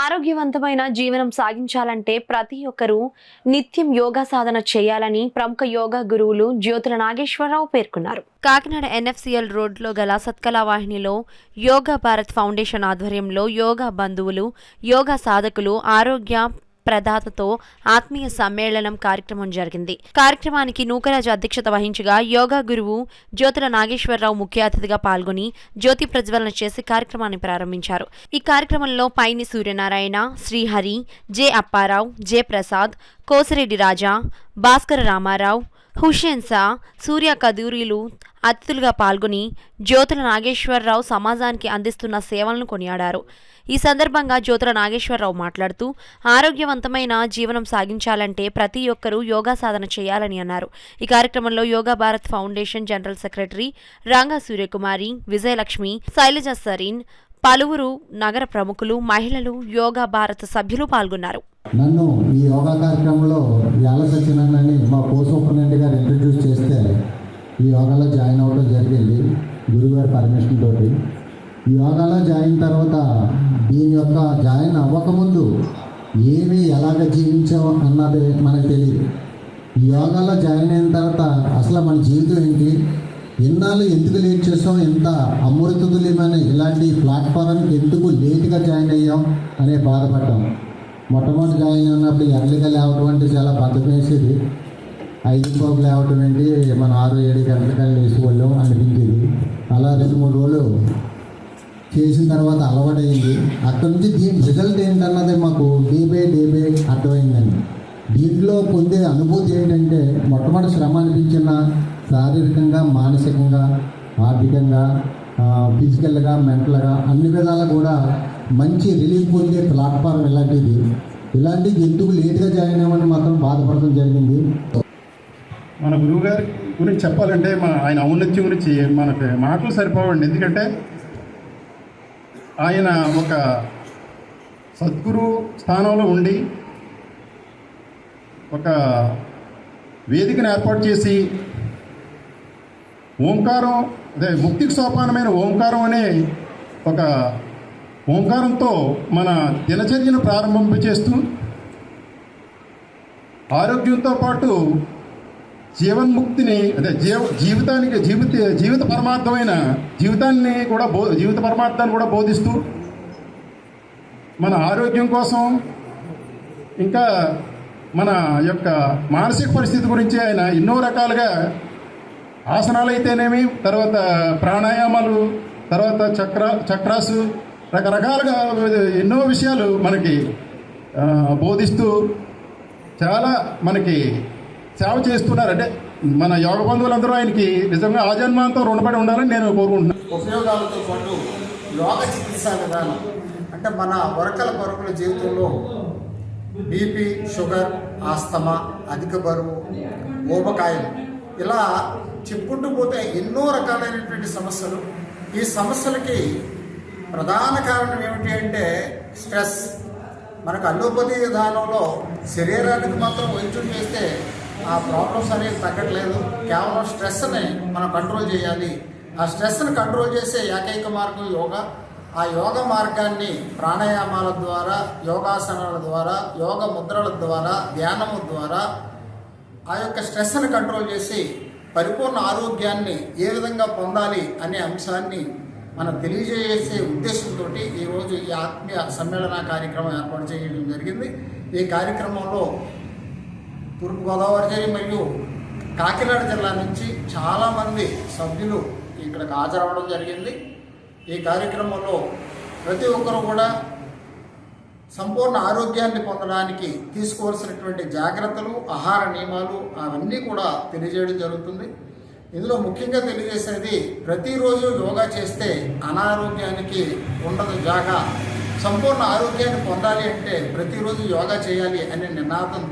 ఆరోగ్యవంతమైన జీవనం సాగించాలంటే ప్రతి ఒక్కరూ నిత్యం యోగా సాధన చేయాలని ప్రముఖ యోగా గురువులు జ్యోతుల నాగేశ్వరరావు పేర్కొన్నారు. కాకినాడ ఎన్ఎఫ్సిఎల్ రోడ్లో గల సత్కళ వాహినిలో యోగా భారత్ ఫౌండేషన్ ఆధ్వర్యంలో యోగా బంధువులు, యోగా సాధకులు, ఆరోగ్య ప్రదాతతో ఆత్మీయ సమ్మేళనం కార్యక్రమం జరిగింది. కార్యక్రమానికి నూకరాజు అధ్యక్షత వహించగా యోగా గురువు జ్యోతుల నాగేశ్వరరావు ముఖ్య అతిథిగా పాల్గొని జ్యోతి ప్రజ్వలన చేసి కార్యక్రమాన్ని ప్రారంభించారు. ఈ కార్యక్రమంలో పైని సూర్యనారాయణ, శ్రీహరి, జె అప్పారావు, జె ప్రసాద్, కోసిరెడ్డి రాజా, భాస్కర రామారావు, హుషేన్ సా, సూర్య కదూరీలు అతిథులుగా పాల్గొని జ్యోతుల నాగేశ్వరరావు సమాజానికి అందిస్తున్న సేవలను కొనియాడారు. ఈ సందర్భంగా జ్యోతుల నాగేశ్వరరావు మాట్లాడుతూ ఆరోగ్యవంతమైన జీవనం సాగించాలంటే ప్రతి ఒక్కరూ యోగా సాధన చేయాలని అన్నారు. ఈ కార్యక్రమంలో Yoga Bharat foundation general secretary Ranga Suryakumari, Vijayalakshmi, Sailaja Sareen, పలువురు నగర ప్రముఖులు, మహిళలు, యోగా భారత్ సభ్యులు పాల్గొన్నారు. నన్ను ఈ యోగా కార్యక్రమంలో యాల సత్యనారాయణ మా కో సూపరింటెండెంట్ గారు ఇంట్రడ్యూస్ చేస్తే ఈ యోగాలో జాయిన్ అవ్వడం జరిగింది గురుగారి పర్మిషన్ తోటి. ఈ యోగాలో జాయిన్ తర్వాత దీని యొక్క జాయిన్ అవ్వకముందు ఏమి ఎలాగ జీవించాం అన్నది మనకు తెలియదు. ఈ యోగాలో జాయిన్ అయిన తర్వాత అసలు మన జీవితం ఏంటి, ఎన్నాళ్ళు ఎందుకు లేట్ చేసాం, ఎంత అమృతులేమైన ఇలాంటి ప్లాట్ఫారానికి ఎందుకు లేట్గా జాయిన్ అయ్యాం అనే బాధపడ్డాం. మొట్టమొదటి జాయిన్ అయినప్పుడు ఎర్లీగా లేవటం అంటే చాలా బద్ధకం వేసేది. 5 లేవటం ఏంటి, మనం 6-7 గంటలకల్లా వేసుకోలేం అనిపించేది. అలా 2-3 రోజులు చేసిన తర్వాత అలవాటైంది. అక్కడి నుంచి దీని రిజల్ట్ ఏంటన్నది మాకు డే బై అర్థమైందండి. దీంట్లో పొందే అనుభూతి ఏంటంటే మొట్టమొదటి శ్రమ అనిపించిన శారీరకంగా, మానసికంగా, ఆర్థికంగా, ఫిజికల్గా, మెంటల్గా అన్ని విధాలా కూడా మంచి రిలీఫ్ పొందే ప్లాట్ఫామ్ ఇలాంటిది ఎందుకు లేట్గా జాయిన్ అవ్వమని మాత్రం బాధపడడం జరిగింది. మన గురువుగారి గురించి చెప్పాలంటే ఆయన ఔన్నత్యం గురించి మనకు మాటలు సరిపోవండి. ఎందుకంటే ఆయన ఒక సద్గురు స్థానంలో ఉండి ఒక వేదికను ఏర్పాటు చేసి ఓంకారం, అదే ముక్తికి సోపానమైన ఓంకారం అనే ఒక ఓంకారంతో మన దినచర్యను ప్రారంభింపచేస్తూ ఆరోగ్యంతో పాటు జీవన్ముక్తిని, అదే జీవితానికి జీవిత పరమార్థమైన జీవిత పరమార్థాన్ని కూడా బోధిస్తూ మన ఆరోగ్యం కోసం, ఇంకా మన యొక్క మానసిక పరిస్థితి గురించి ఆయన ఎన్నో రకాలుగా ఆసనాలు అయితేనేమి, తర్వాత ప్రాణాయామాలు, తర్వాత చక్రాసు, రకరకాలుగా ఎన్నో విషయాలు మనకి బోధిస్తూ చాలా మనకి సేవ చేస్తున్నారు. అంటే మన యోగ బంధువులందరూ ఆయనకి నిజంగా ఆజన్మాంతం రుణపడి ఉండాలని నేను కోరుకుంటున్నాను. ఉపయోగాలతో పాటు యోగ చికిత్సా విధానం అంటే మన పరుకుల జీవితంలో బీపీ, షుగర్, ఆస్తమా, అధిక బరువు, ఊబకాయం ఇలా చెప్పుకుంటూ పోతే ఎన్నో రకాలైనటువంటి సమస్యలు. ఈ సమస్యలకి ప్రధాన కారణం ఏమిటి అంటే స్ట్రెస్. మనకు అల్లోపతి విధానంలో శరీరానికి మాత్రం వైద్యం చేస్తే ఆ ప్రాబ్లమ్స్ అనేది తగ్గట్లేదు. కేవలం స్ట్రెస్ని మనం కంట్రోల్ చేయాలి. ఆ స్ట్రెస్ని కంట్రోల్ చేసే ఏకైక మార్గం యోగా. ఆ యోగ మార్గాన్ని ప్రాణాయామాల ద్వారా, యోగాసనాల ద్వారా, యోగ ముద్రల ద్వారా, ధ్యానము ద్వారా ఆ యొక్క స్ట్రెస్ని కంట్రోల్ చేసి పరిపూర్ణ ఆరోగ్యాన్ని ఏ విధంగా పొందాలి అనే అంశాన్ని మనం తెలియజేసే ఉద్దేశంతో ఈరోజు ఈ ఆత్మీయ సమ్మేళన కార్యక్రమం ఏర్పాటు చేయడం జరిగింది. ఈ కార్యక్రమంలో తూర్పుగోదావరి జిల్లా మరియు కాకినాడ జిల్లా నుంచి చాలామంది సభ్యులు ఇక్కడికి హాజరవ్వడం జరిగింది. ఈ కార్యక్రమంలో ప్రతి ఒక్కరూ కూడా సంపూర్ణ ఆరోగ్యాన్ని పొందడానికి తీసుకోవాల్సినటువంటి జాగ్రత్తలు, ఆహార నియమాలు అవన్నీ కూడా తెలియజేయడం జరుగుతుంది. ఇందులో ముఖ్యంగా తెలియజేసేది ప్రతిరోజు యోగా చేస్తే అనారోగ్యానికి ఉండదు జాగా. సంపూర్ణ ఆరోగ్యాన్ని పొందాలి అంటే ప్రతిరోజు యోగా చేయాలి అనే నినాదం